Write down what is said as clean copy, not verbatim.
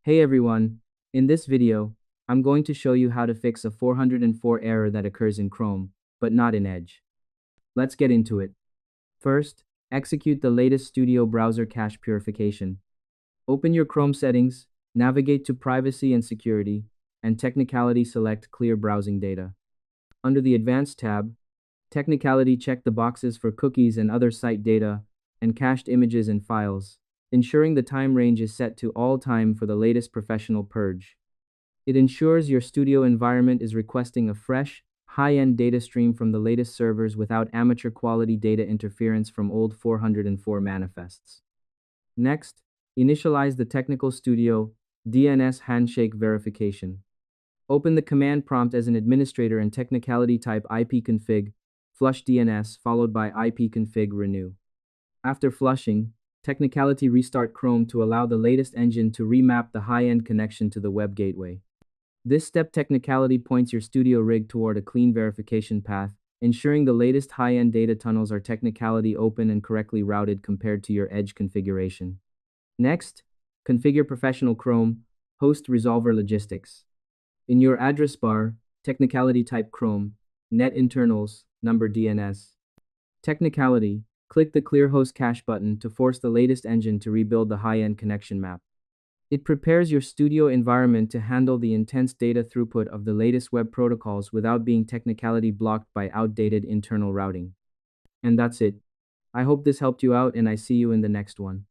Hey everyone, in this video, I'm going to show you how to fix a 404 error that occurs in Chrome, but not in Edge. Let's get into it. First, execute the latest Studio browser cache purification. Open your Chrome settings, navigate to Privacy and Security, and Technicality select Clear Browsing Data. Under the Advanced tab, Technicality check the boxes for cookies and other site data, and cached images and files, ensuring the time range is set to all time for the latest professional purge. It ensures your studio environment is requesting a fresh, high-end data stream from the latest servers without amateur quality data interference from old 404 manifests. Next, initialize the Technical Studio DNS handshake verification. Open the command prompt as an administrator and Technicality type ipconfig flush DNS followed by ipconfig renew. After flushing, Technicality restart Chrome to allow the latest engine to remap the high-end connection to the web gateway. This step Technicality points your studio rig toward a clean verification path, ensuring the latest high-end data tunnels are Technicality open and correctly routed compared to your Edge configuration. Next, configure Professional Chrome, host resolver logistics. In your address bar, Technicality type Chrome, net internals, number DNS. Technicality, click the Clear Host Cache button to force the latest engine to rebuild the high-end connection map. It prepares your studio environment to handle the intense data throughput of the latest web protocols without being Technicality blocked by outdated internal routing. And that's it. I hope this helped you out and I see you in the next one.